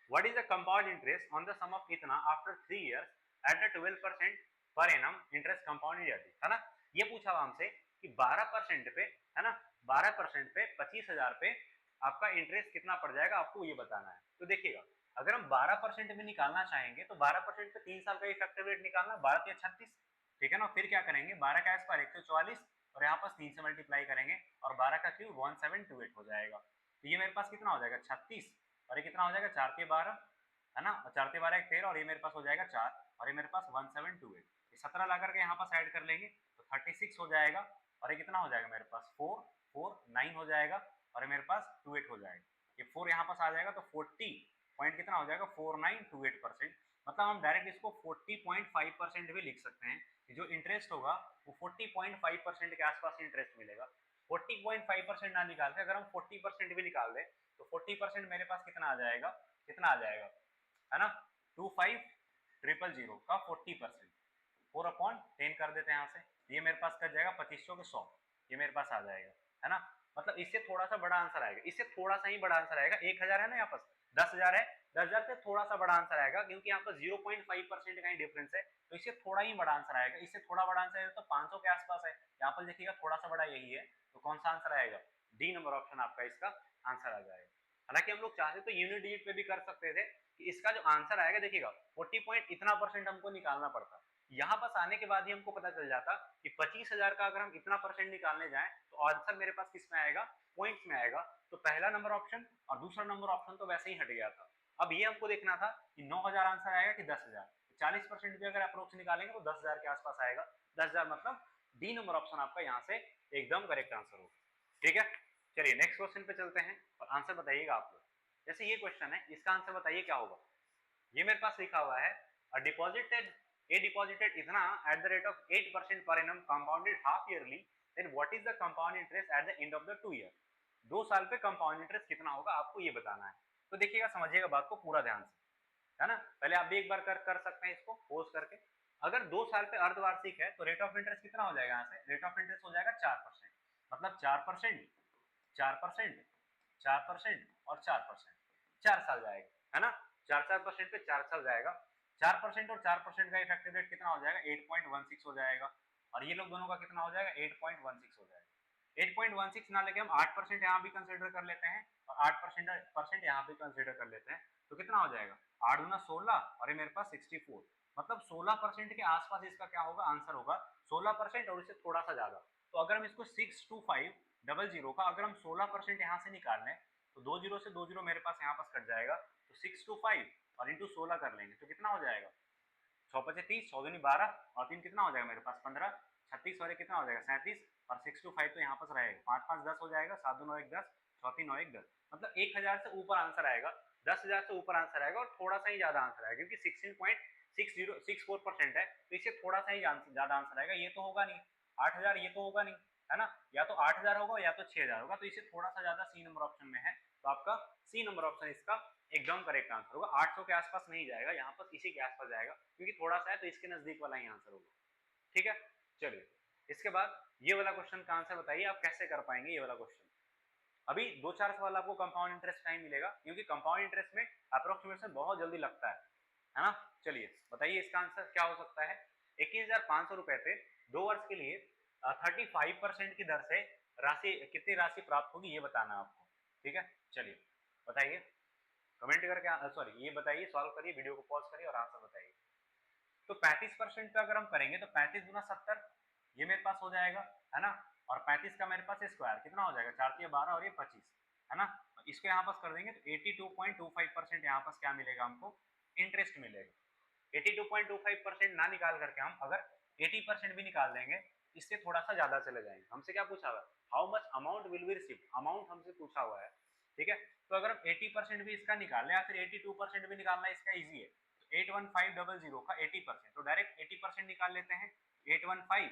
What is the compound interest on the sum of इतना after 3 years at the 12% per annum interest compounded जाती है ना। ये पूछा हुआ हमसे कि 12% पे, है ना, 12% पे 25,000 पे आपका इंटरेस्ट कितना पड़ जाएगा, आपको ये बताना है। तो देखिएगा, अगर हम 12% में निकालना चाहेंगे तो 12% पे 3 साल का इफेक्टिव रेट निकालना, 12 या 36, ठीक है ना। फिर क्या करेंगे, 12 का स्क्वायर 144 और यहाँ पर 3 से मल्टीप्लाई करेंगे और 12 का क्यूब 1728 हो जाएगा। तो ये मेरे पास कितना हो जाएगा 36, और ये कितना हो जाएगा 4 के 12, है ना, और 4 के 12 1 13, और ये मेरे पास हो जाएगा 4, और ये मेरे पास 1728, ये 17 ला करके यहाँ पास ऐड कर लेंगे तो 36 हो जाएगा, और ये कितना हो जाएगा मेरे पास 4 4 9 हो जाएगा, और ये मेरे पास 28 हो जाएगा, ये 4 यहाँ पास आ जाएगा तो 40 पॉइंट कितना हो जाएगा 4928%। मतलब हम डायरेक्ट इसको 40.5% भी लिख सकते हैं कि जो इंटरेस्ट होगा वो 40.5% के आसपास इंटरेस्ट मिलेगा। 40.5% ना निकाल के अगर हम 40% भी निकाल दें तो 40% मेरे पास कितना आ जाएगा, कितना आ जाएगा, है ना, 25,000 का 40%, 4/10 कर देते हैं यहाँ से, ये मेरे पास कर जाएगा 2500 के 100, ये मेरे पास आ जाएगा, है ना। मतलब इससे थोड़ा सा बड़ा आंसर आएगा, इससे थोड़ा सा ही बड़ा आंसर आएगा। 1000 है ना यहाँ पास, 10,000 है, 10,000 से थोड़ा सा बड़ा आंसर आएगा, क्योंकि यहाँ पर 0.5% का ही डिफरेंस है, तो इससे थोड़ा ही बड़ा आंसर आएगा। इससे थोड़ा बड़ा आंसर है तो 500 के आसपास है, यहाँ पर देखिएगा थोड़ा सा बड़ा यही है, तो कौन सा आंसर आएगा, डी नंबर ऑप्शन आपका इसका आंसर आ जाएगा। हालांकि हम लोग चाहते तो यूनिट डिजिट पे भी कर सकते थे कि इसका जो आंसर आएगा, देखिएगा 40 पॉइंट इतना परसेंट हमको निकालना पड़ता, यहाँ पास आने के बाद ही हमको पता चल जाता कि 25,000 का अगर हम इतना परसेंट निकालने जाएं तो आंसर मेरे पास किस में आएगा, पॉइंट्स में आएगा। तो पहला नंबर ऑप्शन और दूसरा नंबर ऑप्शन तो वैसे ही हट गया था। अब ये हमको देखना था कि 9,000 आंसर आएगा कि 10,000, 40% भी अगर अप्रोच निकालेंगे तो 10,000 के आसपास आएगा। 10,000 मतलब डी नंबर ऑप्शन आपका यहाँ से एकदम करेक्ट आंसर होगा। ठीक है, चलिए नेक्स्ट क्वेश्चन पे चलते हैं और आंसर बताइएगा आप लोग। जैसे ये क्वेश्चन है, इसका आंसर बताइए क्या होगा। ये मेरे पास लिखा हुआ है A deposited इतना at the rate of 8% per annum compounded half yearly, then what is the compound interest at the end of the 2 year। 2 साल पे कंपाउंड इंटरेस्ट कितना होगा आपको ये बताना है। तो देखिएगा, समझिएगा बात को पूरा ध्यान से, है ना। पहले आप भी एक बार कर सकते हैं इसको पोज करके। अगर 2 साल पे अर्धवार्षिक है तो रेट ऑफ इंटरेस्ट कितना हो जाएगा, यहाँ से रेट ऑफ इंटरेस्ट हो जाएगा 4%, मतलब 4%, 4%, 4% और 4%, 4 साल जाएगा, है ना। 4% पे 4 साल जाएगा, 4% और 4% का इफेक्टिव रेट कितना हो जाएगा 8.16 हो जाएगा, और ये लोग दोनों का कितना हो जाएगा 8.16 हो जाएगा। 8.16 ना लेके हम 8% यहाँ भी कंसिडर कर लेते हैं और 8% यहाँ भी कंसिडर कर लेते हैं, तो कितना हो जाएगा 8 गुना 16 और ये मेरे पास 64, मतलब 16% के आसपास इसका क्या होगा आंसर होगा, 16% और इससे थोड़ा सा ज्यादा। तो अगर हम इसको 62500 का अगर हम 16% यहाँ से निकाल लें तो 2 जीरो से 2 जीरो मेरे पास यहाँ पास कट जाएगा, तो 625 और इंटू 16 कर लेंगे तो कितना हो जाएगा 6 5 30, 6 दूनी 12 और 3 कितना हो जाएगा मेरे पास 15, 36 और कितना हो जाएगा 37 और 625 तो यहाँ पास रहेगा, 5 5 10 हो जाएगा, 7 2 9 1 10, 6 3 9 1 10, मतलब 1000 से ऊपर आंसर आएगा, 10,000 से ऊपर आंसर आएगा और थोड़ा सा ही ज्यादा आंसर आएगा, क्योंकि 16.6064% है तो इससे थोड़ा सा ही ज्यादा आंसर आएगा। ये तो होगा नहीं 8,000, ये तो होगा नहीं, है ना, या तो 8,000 होगा या तो 6,000 होगा, तो इससे थोड़ा सा ज्यादा सी नंबर ऑप्शन में है, तो आपका सी नंबर ऑप्शन इसका एकदम करेक्ट आंसर होगा। 800 के आसपास नहीं जाएगा, यहाँ पर इसी के आसपास जाएगा, क्योंकि थोड़ा सा है तो इसके नजदीक वाला ही आंसर होगा। ठीक है, चलिए इसके बाद ये वाला क्वेश्चन का आंसर बताइए आप कैसे कर पाएंगे ये वाला क्वेश्चन। अभी 2-4 सवाल आपको कंपाउंड इंटरेस्ट टाइम मिलेगा, क्योंकि कंपाउंड इंटरेस्ट में अप्रोक्सीमेशन बहुत जल्दी लगता है ना। चलिए बताइए इसका आंसर क्या हो सकता है। 21,500 रुपए पे 2 वर्ष के लिए 35% की दर से राशि कितनी राशि प्राप्त होगी ये बताना है आपको। ठीक है, चलिए बताइए कमेंट करके, सॉरी ये बताइए, सॉल्व करिए, वीडियो को पॉज करिए और आंसर बताइए। तो 35% पे अगर हम करेंगे तो 35 गुना 70 ये मेरे पास हो जाएगा, है ना, और 35 का मेरे पास स्क्वायर कितना हो जाएगा 4 3 12 और ये 25, है ना। इसको यहाँ पास कर देंगे तो 82.25% यहाँ पास क्या मिलेगा हमको इंटरेस्ट मिलेगा। 82.25% ना निकाल करके हम अगर 80% भी निकाल देंगे, इससे थोड़ा सा ज्यादा चले जाएंगे। हमसे क्या पूछा हुआ है, how much amount will be received, amount हमसे पूछा हुआ है ठीक है। तो अगर हम 80% भी इसका निकाल लें या फिर 82% भी निकालना इसका ईजी है, 81500 का 80%, तो डायरेक्ट 80% निकाल लेते हैं। 815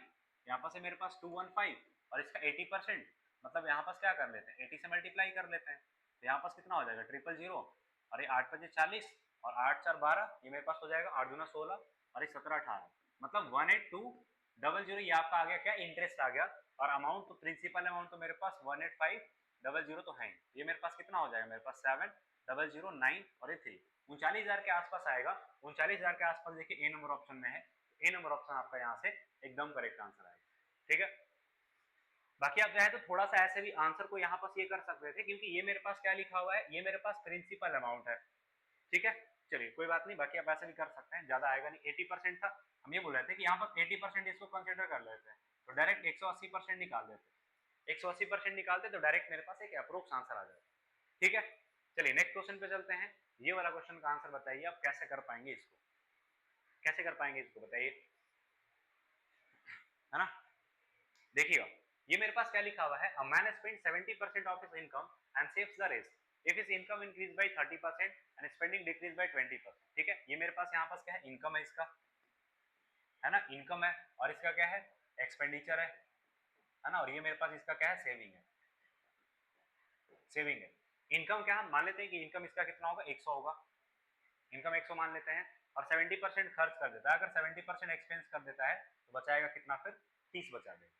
यहाँ पर से मेरे पास 215 और इसका 80%, मतलब यहाँ पास क्या कर लेते हैं 80 से मल्टीप्लाई कर लेते हैं, तो यहाँ पास कितना हो जाएगा 000 और ये 8 5 40 और 8 4 12, ये मेरे पास हो जाएगा 8 दूना 16 और ये 17 18, मतलब 18200, ये आपका आ गया क्या इंटरेस्ट आ गया। और अमाउंट तो प्रिंसिपल अमाउंट तो मेरे पास 18500 तो है, ये मेरे पास कितना हो जाएगा मेरे पास 7009 और ये 3, 39,000 के आसपास आएगा। 39,000 के आसपास देखिए ए नंबर ऑप्शन में है, ए नंबर ऑप्शन आपका यहाँ से एकदम करेक्ट आंसर आएगा। ठीक है, बाकी आप चाहे तो थोड़ा सा ऐसे भी आंसर को यहाँ पास ये कर सकते थे, क्योंकि ये मेरे पास क्या लिखा हुआ है, ये मेरे पास प्रिंसिपल अमाउंट है। ठीक है, चलिए कोई बात नहीं, बाकी आप ऐसे भी कर सकते हैं, ज्यादा आएगा नहीं। 80% था, हम ये बोल रहे थे कि यहाँ पर 80% इसको कंसिडर कर लेते हैं, तो डायरेक्ट 180% निकाल देते, 180% निकालते तो डायरेक्ट मेरे पास एक अप्रोक्स आंसर आ जाएगा। ठीक है, चलिए नेक्स्ट क्वेश्चन पे चलते हैं। ये वाला क्वेश्चन का आंसर बताइए आप कैसे कर पाएंगे इसको, कैसे कर पाएंगे इसको बताइए, है ना। देखिएगा, ये मेरे पास क्या लिखा हुआ है, a man spend 70% of his income and saves the rest if his income increase by 30% and spending decrease by 20%। ठीक है, ये मेरे पास यहाँ पास क्या है, इनकम है इसका, है ना, इनकम है, और इसका क्या है एक्सपेंडिचर है ना, और ये मेरे पास इसका क्या है सेविंग है, सेविंग है। इनकम क्या हम मान लेते हैं कि इनकम इसका कितना होगा 100 होगा, इनकम 100 मान लेते हैं, और 70% खर्च कर देता है। अगर 70% एक्सपेंस कर देता है तो बचाएगा कितना, फिर 30 बचा देगा।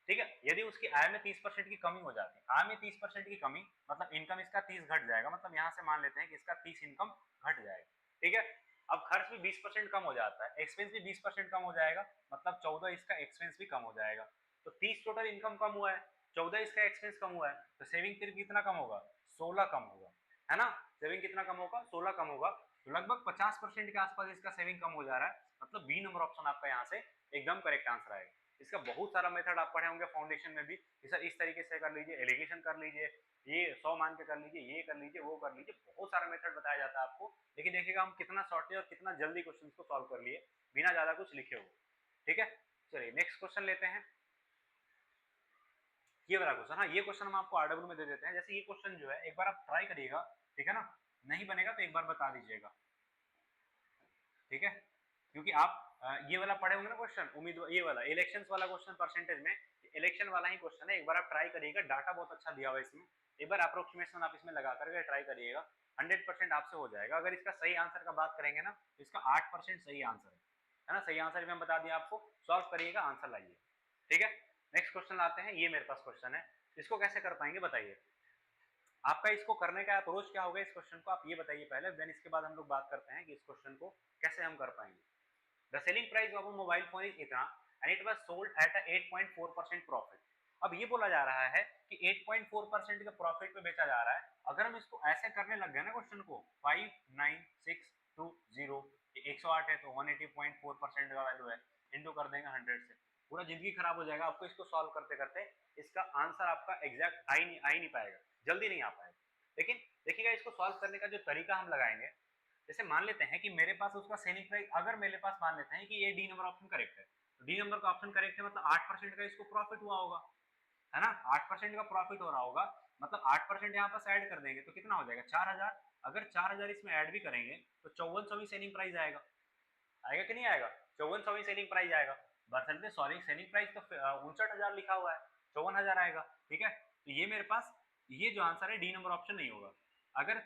ठीक है, यदि उसकी आय में 30% की कमी हो जाती है, आय में 30% की कमी मतलब इनकम इसका 30 घट जाएगा, मतलब यहाँ से मान लेते हैं कि इसका 30 इनकम घट जाएगा। ठीक है, अब खर्च भी 20% कम हो जाता है, एक्सपेंस भी 20% कम हो जाएगा, मतलब 14 इसका एक्सपेंस भी कम हो जाएगा। तो 30 टोटल इनकम कम हुआ है, 14 इसका एक्सपेंस कम हुआ है, तो सेविंग फिर कितना कम होगा, 16 कम होगा, है ना। सेविंग कितना कम होगा, 16 कम होगा, तो लगभग 50% के आसपास इसका सेविंग कम हो जा रहा है, मतलब बी नंबर ऑप्शन आपका यहाँ से एकदम करेक्ट आंसर आएगा। इसका बहुत सारा मेथड आप पढ़े होंगे फाउंडेशन में भी, सर इस तरीके से कर लीजिए, एलिगेशन कर लीजिए, ये 100 मान के कर लीजिए, ये कर लीजिए, वो कर लीजिए, बहुत सारा मेथड बताया जाता है आपको। लेकिन देखिएगा हम कितना शॉर्टली और कितना जल्दी क्वेश्चन को सॉल्व कर लिए बिना ज्यादा कुछ लिखे हुए। ठीक है, चलिए नेक्स्ट क्वेश्चन लेते हैं, ये वाला क्वेश्चन। हाँ, ये क्वेश्चन हम आपको आरडब्ल्यू में दे देते हैं। जैसे ये क्वेश्चन जो है एक बार आप ट्राई करिएगा, ठीक है ना, नहीं बनेगा तो एक बार बता दीजिएगा। ठीक है, क्योंकि आप ये वाला पढ़े होंगे ना क्वेश्चन, उम्मीदवार ये वाला इलेक्शंस वाला क्वेश्चन परसेंटेज में, इलेक्शन वाला ही क्वेश्चन है। एक बार आप ट्राई करिएगा, डाटा बहुत अच्छा दिया हुआ है इसमें, एक बार अप्रोक्सीमेशन आप इसमें लगा करके ट्राई करिएगा, 100% आपसे हो जाएगा। अगर इसका सही आंसर का बात करेंगे ना तो इसका 8% सही आंसर है ना, सही आंसर भी हम बता दिए आपको, सॉल्व करिएगा, आंसर लाइए। ठीक है, नेक्स्ट क्वेश्चन लाते हैं, ये मेरे पास क्वेश्चन है, इसको कैसे कर पाएंगे बताइए। आपका इसको करने का अप्रोच क्या होगा, इस क्वेश्चन को आप ये बताइए पहले, देन इसके बाद हम लोग बात करते हैं कि इस क्वेश्चन को कैसे हम कर पाएंगे। The selling price of a mobile phone is इतना and it was sold at a 8.4% profit। अब ये बोला जा रहा है कि 8.4% के प्रॉफिट पे बेचा जा रहा है। अगर हम इसको ऐसे करने लग गए ना क्वेश्चन को 59620, 108 है तो 180.4% का वैल्यू है, इंटू कर देंगे 100 से, पूरा जिंदगी खराब हो जाएगा आपको इसको सॉल्व करते करते। इसका आंसर आपका एग्जैक्ट आ ही नहीं पाएगा, जल्दी नहीं आ पाएगा। लेकिन देखिएगा इसको सॉल्व करने का जो तरीका हम लगाएंगे, जैसे मान लेते हैं कि मेरे पास उसका सेलिंग प्राइस, अगर मेरे पास मान लेते हैं कि ये डी नंबर ऑप्शन करेक्ट है, तो डी नंबर का ऑप्शन करेक्ट है, मतलब 8% का इसको प्रॉफिट हुआ होगा, है ना, 8% का प्रॉफिट हो रहा होगा, मतलब 8% यहाँ पर ऐड कर देंगे तो कितना हो जाएगा 4000। अगर 4000 इसमें ऐड भी करेंगे तो 5400 सेलिंग प्राइस आएगा, आएगा कि नहीं आएगा, 5400 सेलिंग प्राइस आएगा। परसेंटेज सॉरी सेलिंग प्राइस तो 59,000 लिखा हुआ है, 54,000 आएगा। ठीक है, तो ये मेरे पास ये जो आंसर है डी नंबर ऑप्शन नहीं होगा। अगर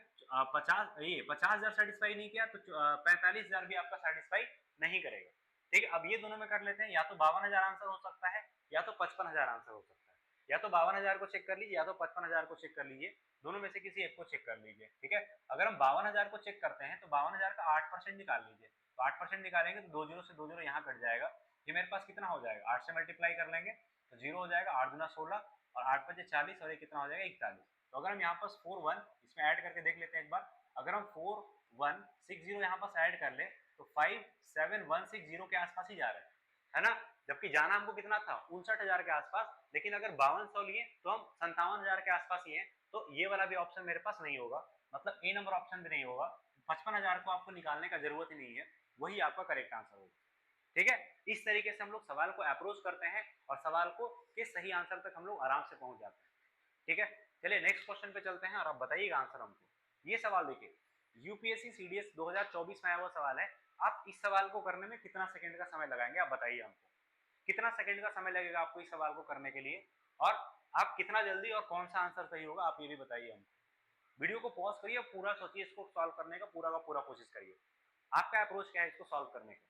50,000 सेटिस्फाई नहीं किया तो 45,000 भी आपका सेटिस्फाई नहीं करेगा। ठीक है, अब ये दोनों में कर लेते हैं, या तो 52,000 आंसर हो सकता है या तो 55,000 आंसर हो सकता है, या तो 52,000 को चेक कर लीजिए या तो 55,000 को चेक कर लीजिए, दोनों में से किसी एक को चेक कर लीजिए। ठीक है, अगर हम 52,000 को चेक करते हैं तो 52,000 का 8% निकाल लीजिए, तो 8% निकालेंगे तो 2 जीरो से 2 जीरो यहाँ कट जाएगा, ये मेरे पास कितना हो जाएगा, 8 से मल्टीप्लाई कर लेंगे तो 0 हो जाएगा, 8 दूना 16 और 8 5 40 और ये कितना हो जाएगा 41। तो अगर हम यहाँ पास 41 इसमें ऐड करके देख लेते हैं एक बार, अगर हम 4160 यहाँ पास ऐड कर ले तो 57160 के आसपास ही जा रहे हैं, है ना, जबकि जाना हमको कितना था 59,000 के आसपास, लेकिन अगर 5200 लिए तो हम 57,000 के आसपास ही हैं, तो ये वाला भी ऑप्शन मेरे पास नहीं होगा, मतलब ए नंबर ऑप्शन भी नहीं होगा। 55,000 को आपको निकालने का जरूरत ही नहीं है, वही आपका करेक्ट आंसर होगा। ठीक है, इस तरीके से हम लोग सवाल को अप्रोच करते हैं और सवाल को के सही आंसर तक हम लोग आराम से पहुंच जाते हैं। ठीक है, चलिए नेक्स्ट क्वेश्चन पे चलते हैं और आप बताइएगा आंसर हमको। ये सवाल देखिए, यूपीएससी सीडीएस 2024 में आया हुआ सवाल है। आप इस सवाल को करने में कितना सेकंड का समय लगाएंगे, आप बताइए हमको कितना सेकंड का समय लगेगा आपको इस सवाल को करने के लिए, और आप कितना जल्दी और कौन सा आंसर सही होगा आप ये भी बताइए हमको। वीडियो को पॉज करिए और पूरा सोचिए, इसको सॉल्व करने का पूरा कोशिश करिए। आपका अप्रोच क्या है इसको सॉल्व करने का,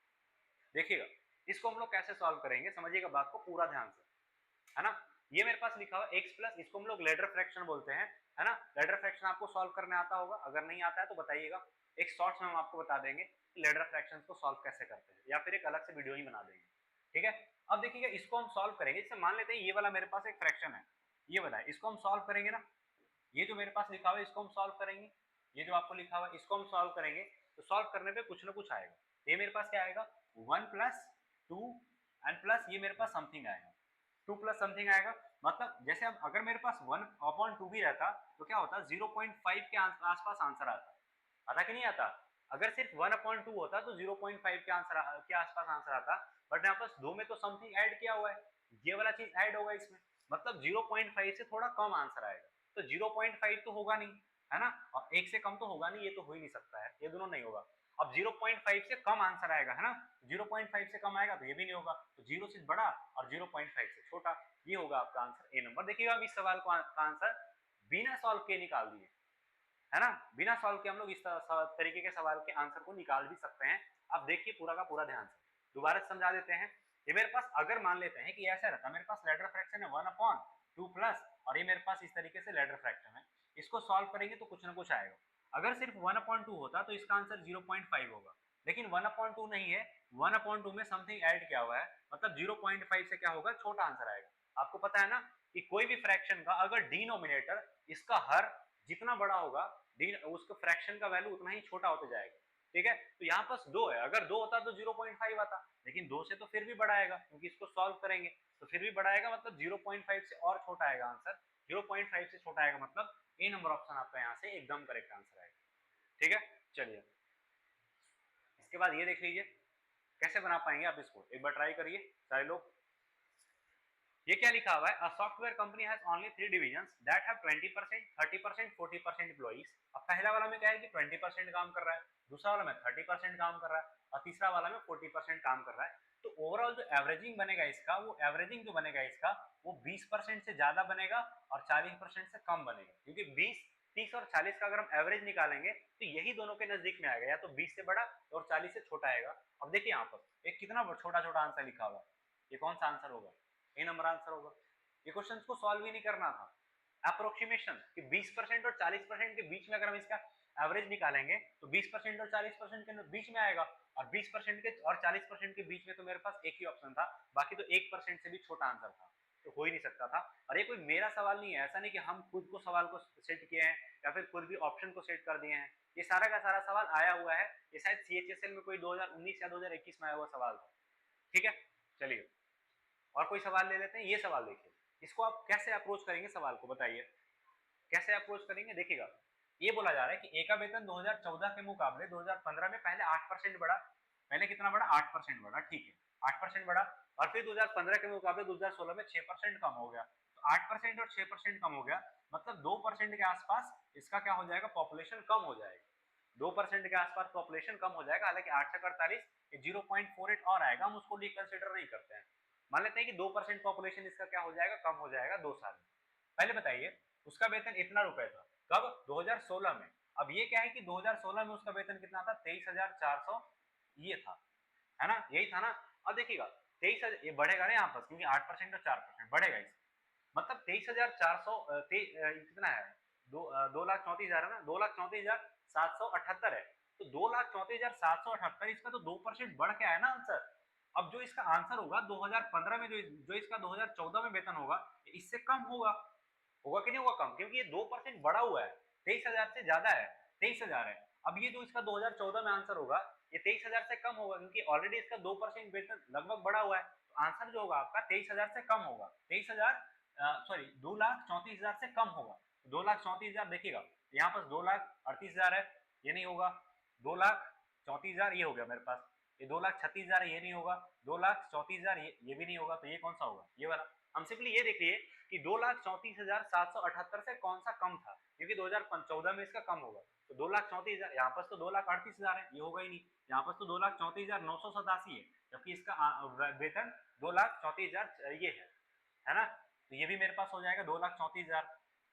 देखिएगा इसको हम लोग कैसे सॉल्व करेंगे, समझिएगा बात को पूरा ध्यान से, है ना। ये मेरे पास लिखा हुआ x प्लस, इसको हम लोग लेडर फ्रैक्शन बोलते हैं, है ना। लेडर फ्रैक्शन आपको सॉल्व करने आता होगा, अगर नहीं आता है तो बताइएगा, एक शॉर्ट्स में हम आपको बता देंगे कि लेडर फ्रैक्शन को सॉल्व कैसे करते हैं, या फिर एक अलग से वीडियो ही बना देंगे, ठीक है। अब देखिएगा इसको हम सॉल्व करेंगे, जैसे मान लेते हैं ये वाला मेरे पास एक फ्रैक्शन है, ये वाला है, इसको हम सॉल्व करेंगे ना, ये जो मेरे पास लिखा हुआ है इसको हम सॉल्व करेंगे, ये जो आपको लिखा हुआ है इसको हम सॉल्व करेंगे, तो सॉल्व करने पे कुछ ना कुछ आएगा। ये मेरे पास क्या आएगा 1 प्लस 2 एंड प्लस ये मेरे पास समथिंग आएगा 2 प्लस समथिंग आएगा। मतलब जैसे अब अगर मेरे पास 1/2 भी रहता तो क्या होता 0.5 के आसपास आंसर आता कि नहीं आता। अगर सिर्फ 1/2 होता तो 0.5 के आसपास आंसर आता, बट यहाँ पास 2 में तो समथिंग ऐड किया हुआ है, ये वाला चीज ऐड होगा इसमें, मतलब 0.5 से थोड़ा कम आंसर आएगा। तो 0.5 तो होगा नहीं, है ना, और 1 से कम तो होगा नहीं, ये तो हो ही नहीं सकता है, ये दोनों नहीं होगा। अब 0.5 से कम आंसर आएगा, है ना, 0.5 से कम आएगा तो ये भी नहीं होगा, तो 0 से बड़ा और 0.5 से छोटा, ये होगा आपका आंसर ए नंबर। देखिएगा अब इस सवाल का आंसर बिना सॉल्व किए निकाल दिए, है ना, बिना सॉल्व किए हम लोग इस तरीके के सवाल के आंसर को निकाल भी सकते हैं। आप देखिए पूरा का पूरा ध्यान से, दोबारा समझा देते हैं। ये मेरे पास अगर मान लेते हैं कि ऐसा रहता, मेरे पास लेडर फ्रैक्शन है 1/2 प्लस, और ये मेरे पास इस तरीके से लेडर फ्रैक्शन है, इसको सॉल्व करेंगे तो कुछ ना कुछ आएगा। अगर सिर्फ 1/2 होता तो इसका आंसर 0.5 होगा, लेकिन 1/2 नहीं है, 1/2 में समथिंग ऐड किया हुआ है, मतलब 0.5 से क्या होगा छोटा आंसर आएगा। आपको पता है ना कि कोई भी फ्रैक्शन का अगर डिनोमिनेटर इसका हर जितना बड़ा होगा, उसका फ्रैक्शन का वैल्यू उतना ही छोटा होते जाएगा, ठीक है। तो यहाँ पास 2 है, अगर 2 होता तो 0.5 आता, लेकिन 2 से तो फिर भी बड़ा आएगा क्योंकि इसको सॉल्व करेंगे तो फिर भी बड़ा आएगा, मतलब 0.5 से और छोटा आएगा आंसर, 0.5 से छोटा आएगा, मतलब ए नंबर ऑप्शन आपका यहाँ से एकदम करेक्ट आंसर आएगा, ठीक है। चलिए इसके बाद ये देख लीजिए कैसे बना पाएंगे आप इसको, एक बार ट्राई करिए सारे लोग। ये क्या लिखा हुआ है, a software company has only 3 divisions that have 20%, 30%, 40% employees. अब पहला वाला में क्या है कि 20% काम कर रहा है, दूसरा वाला में 30% काम कर रहा है, और तीसरा वाला में 40% काम कर रहा है। तो ओवरऑल जो एवरेजिंग बनेगा इसका, वो एवरेजिंग जो बनेगा इसका वो 20% से ज्यादा बनेगा और 40% से कम बनेगा, क्योंकि 20, 30 और 40 का अगर हम एवरेज निकालेंगे तो यही दोनों के नजदीक में आएगा, या तो 20 से बड़ा और 40 से छोटा आएगा। अब देखिए यहाँ पर एक कितना छोटा छोटा आंसर लिखा हुआ है, ये कौन सा आंसर होगा, ए नंबर आंसर होगा। ये क्वेश्चन को सॉल्व ही नहीं करना था, अप्रोक्सीमेशन कि 20% और 40% के बीच में अगर हम इसका एवरेज निकालेंगे तो 20% और 40% के बीच में आएगा, और 20% के और 40% के बीच में तो मेरे पास एक ही ऑप्शन था, बाकी तो 1% से भी छोटा आंसर था, तो हो ही नहीं सकता था। और ये कोई मेरा सवाल नहीं है, ऐसा नहीं कि हम खुद को सवाल को सेट किए हैं या फिर खुद भी ऑप्शन को सेट कर दिए हैं, ये सारा का सारा सवाल आया हुआ है, ये शायद CHSL में कोई 2019 या 2021 में आया हुआ सवाल था, ठीक है। चलिए और कोई सवाल ले लेते हैं। ये सवाल देखिए, इसको आप कैसे अप्रोच करेंगे सवाल को बताइए, कैसे अप्रोच करेंगे। देखिएगा ये बोला जा रहा है कि ए का वेतन 2014 के मुकाबले 2015 में पहले 8% बढ़ा, पहले कितना बढ़ा 8% बढ़ा, ठीक है 8% बढ़ा, और फिर 2015 के मुकाबले 2016 में 6% कम हो गया। तो 8% और 6% कम हो गया, मतलब 2% के आसपास इसका क्या हो जाएगा, पॉपुलेशन कम हो जाएगा, 2% के आसपास पॉपुलेशन कम हो जाएगा। हालांकि 8 से 48 0.48 और आएगा, हम उसको रिकंसिडर नहीं करते हैं, मान लेते हैं कि 2% पॉपुलेशन इसका क्या हो जाएगा, कम हो जाएगा 2 साल में। पहले बताइए उसका वेतन इतना रुपए था, कब 2016 में। अब ये क्या है कि 2016 में उसका वेतन कितना था 23,400, ये था, है ना, यही था ना। अब देखिएगा 23,000 ये बढ़ेगा ना यहाँ पर, क्योंकि 8% और 4% बढ़ेगा इस, मतलब 23,400 कितना है, 2,34,000 है ना, 2,34,778 है, तो 2,34,778 इसका तो 2% बढ़ के आया ना आंसर। अब जो इसका आंसर होगा 2015 में, जो इसका 2014 में वेतन होगा इससे कम होगा, होगा कि नहीं होगा कम, क्योंकि ये 2% बढ़ा हुआ है, 23,000 से ज्यादा है, 23,000 है। अब ये जो इसका 2014 में आंसर होगा ये 23,000 से कम होगा, क्योंकि ऑलरेडी इसका 2% वेतन लगभग बढ़ा हुआ है, तो आंसर जो होगा आपका 23,000 से कम होगा, 23,000 सॉरी 2,34,000 से कम होगा। 2,34,000 देखिएगा यहाँ पास 2,38,000 है, ये नहीं होगा, 2,34,000 ये हो गया मेरे पास, ये 2,36,000 ये नहीं होगा, 2,34,000 ये भी नहीं होगा, तो ये कौन सा होगा, ये वाला हम सिंपली ये देखिए कि 2,34,778 से कौन सा कम था, क्योंकि 2014 में इसका कम होगा, तो 2,34,000, यहाँ पर तो 2,38,000 है, ये होगा ही नहीं। यहाँ पर तो 2,34,987 है, जबकि इसका वेतन 2,34,000 ये है ना। तो ये भी मेरे पास हो जाएगा 2,34,000,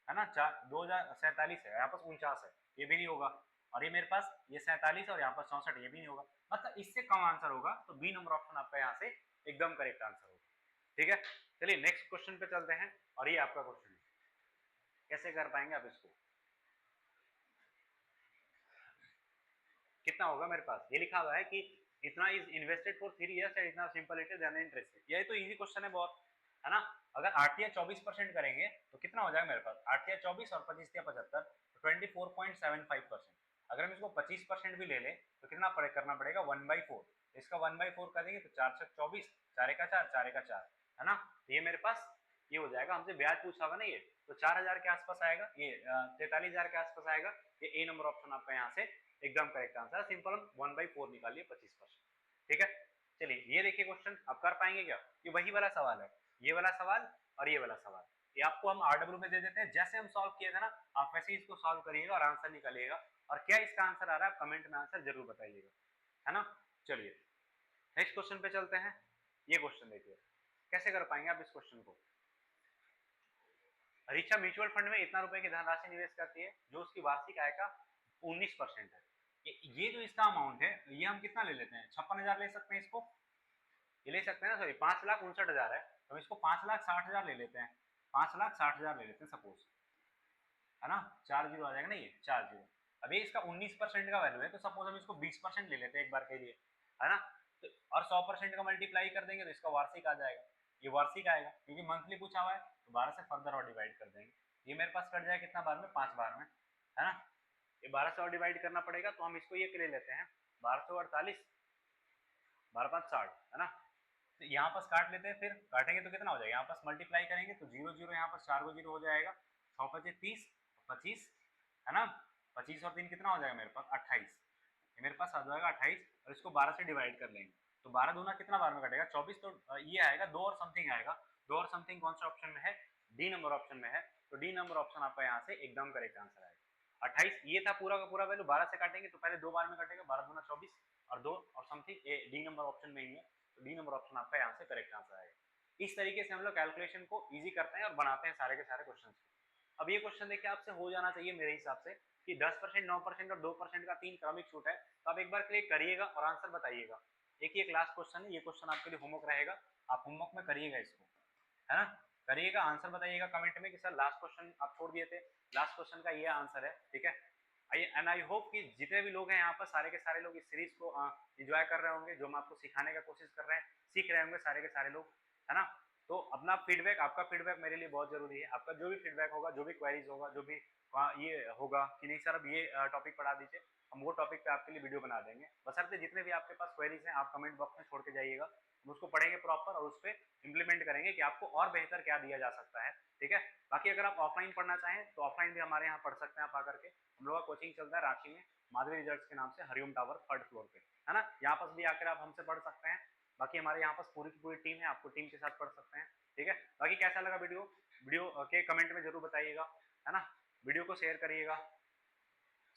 है ना। 2,047 है, यहाँ पर 49 है, ये भी नहीं होगा। और ये मेरे पास ये 47 और यहाँ पर 64, ये भी नहीं होगा। मतलब इससे कम आंसर होगा, तो बी नंबर ऑप्शन आपका यहाँ से एकदम करेक्ट आंसर होगा। ठीक है, चलिए नेक्स्ट क्वेश्चन पे चलते हैं। और ये आपका क्वेश्चन है, कैसे कर पाएंगे आप इसको। कितना होगा मेरे पास, ये लिखा हुआ है कि इतना is invested for 3 years and इतना simple it is an interest. ये तो इजी क्वेश्चन है बहुत, है ना। अगर 8 या 24% करेंगे तो कितना हो जाएगा मेरे पास, 8 या 24 और 25 या 75, तो 24.75%। अगर हम इसको 25% भी ले लें तो कितना करना पड़ेगा, 1/4। इसका 1/4 करेंगे तो 4 से 24, 4 का 4, 4 का 4, है ना। तो ये मेरे पास ये हो जाएगा। हमसे ब्याज पूछा होगा ना ये, तो 4,000 के आसपास आएगा, ये 43,000 के आसपास आएगा। ये ए नंबर ऑप्शन आपका यहाँ से एकदम करेक्ट आंसर है। सिंपल हम 1/4 निकालिए 25%। ठीक है, चलिए ये देखिए क्वेश्चन आप कर पाएंगे क्या। ये वही वाला सवाल है, ये वाला सवाल और ये वाला सवाल, ये आपको हम RW में दे देते हैं। जैसे हम सॉल्व किए थे ना, आप वैसे ही इसको सॉल्व करिएगा और आंसर निकालिएगा। और क्या इसका आंसर आ रहा है, आप कमेंट में आंसर जरूर बताइएगा, है ना। चलिए नेक्स्ट क्वेश्चन पे चलते हैं। ये क्वेश्चन देखिए, कैसे कर पाएंगे आप इस क्वेश्चन को। रिचा म्यूचुअल फंड में इतना रुपए की धनराशि निवेश करती है जो उसकी वार्षिक आय का 19% है। ये जो इसका अमाउंट है, ये हम कितना ले लेते हैं, 56,000 ले सकते हैं इसको, ये ले सकते हैं ना, सॉरी 5,59,000 है, तो इसको 5,60,000 ले लेते हैं, 5,60,000 ले लेते हैं सपोज, है ना। 4 जीरो आ जाएगा ना, ये 4 जीरो। अभी इसका 19% का वैल्यू है, तो सपोज हम इसको 20% ले लेते हैं एक बार के लिए, है ना। तो और 100% का मल्टीप्लाई कर देंगे तो इसका वार्षिक आ जाएगा, ये वार्षिक आएगा, क्योंकि मंथली पूछा हुआ है, तो 12 से फर्दर और डिवाइड कर देंगे। ये मेरे पास कट जाएगा कितना बार में, 5 बार में, है ना। ये 12 से और डिवाइड करना पड़ेगा, तो हम इसको ये ले लेते हैं 12 से 48, 12 5 60, है ना। तो यहाँ पास काट लेते हैं, फिर काटेंगे तो कितना हो जाएगा, यहाँ पास मल्टीप्लाई करेंगे तो 0 0 यहाँ पर 4 को 0 हो जाएगा, 6 25 30, 25, है ना। 25 और 3 कितना हो जाएगा मेरे पास, 28। ये मेरे पास आ जाएगा 28, और इसको 12 से डिवाइड कर लेंगे, तो 12 दूना कितना बार में कटेगा, 24। तो ये आएगा 2 और समथिंग आएगा। 2 और समथिंग कौन सा ऑप्शन में है, डी नंबर ऑप्शन में है। तो डी नंबर ऑप्शन आपका यहाँ से एकदम करेक्ट आंसर आएगा। 28 ये था पूरा का पूरा वैल्यू, 12 से काटेंगे तो पहले 2 बार में कटेगा, 12 दूना 24 और 2 और समथिंग, ये डी नंबर ऑप्शन में ही है। तो डी नंबर ऑप्शन आपका यहाँ से करेक्ट आंसर आएगा। इस तरीके से हम लोग कैलकुलेशन को इजी करते हैं और बनाते हैं सारे के सारे क्वेश्चन। अब ये क्वेश्चन देखिए आपसे हो जाना चाहिए मेरे हिसाब से कि 10%, 9% और 2% का 3 क्रमिक छूट है। तो आप एक बार के लिए करिएगा और आंसर बताइएगा। एक ही एक लास्ट क्वेश्चन है, ये क्वेश्चन आपके लिए होमवर्क रहेगा, आप होमवर्क में करिएगा इसको, है ना। करिएगा, आंसर बताइएगा कमेंट में कि सर लास्ट क्वेश्चन आप छोड़ दिए थे, लास्ट क्वेश्चन का ये आंसर है, ठीक है। एंड आई होप कि जितने भी लोग हैं यहाँ पर सारे के सारे लोग इस सीरीज को एंजॉय कर रहे होंगे, जो हम आपको सिखाने का कोशिश कर रहे हैं, सीख रहे होंगे सारे के सारे लोग, है ना। तो अपना फीडबैक, आपका फीडबैक मेरे लिए बहुत जरूरी है। आपका जो भी फीडबैक होगा, जो भी क्वेरीज होगा, जो भी ये होगा कि नहीं सर अब ये टॉपिक पढ़ा दीजिए, हम वो टॉपिक पे आपके लिए वीडियो बना देंगे। बशर्ते जितने भी आपके पास क्वेरीज हैं आप कमेंट बॉक्स में छोड़ के जाइएगा, हम उसको पढ़ेंगे प्रॉपर और उस पर इंप्लीमेंट करेंगे कि आपको और बेहतर क्या दिया जा सकता है, ठीक है। बाकी अगर आप ऑफलाइन पढ़ना चाहें तो ऑफलाइन भी हमारे यहाँ पढ़ सकते हैं आप आकर के। हम लोग का कोचिंग चलता है रांची में, माधवी रिजल्ट्स के नाम से, हरिओम टावर 3rd फ्लोर पे, है ना। यहाँ पर भी आकर आप हमसे पढ़ सकते हैं। बाकी हमारे यहाँ पास पूरी की पूरी टीम है, आपको टीम के साथ पढ़ सकते हैं, ठीक है। बाकी कैसा लगा वीडियो के कमेंट में जरूर बताइएगा, है ना। वीडियो को शेयर करिएगा,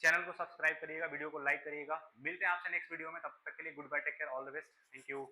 चैनल को सब्सक्राइब करिएगा, वीडियो को लाइक करिएगा। मिलते हैं आपसे नेक्स्ट वीडियो में, तब तक के लिए goodbye, take care, all the best, thank you.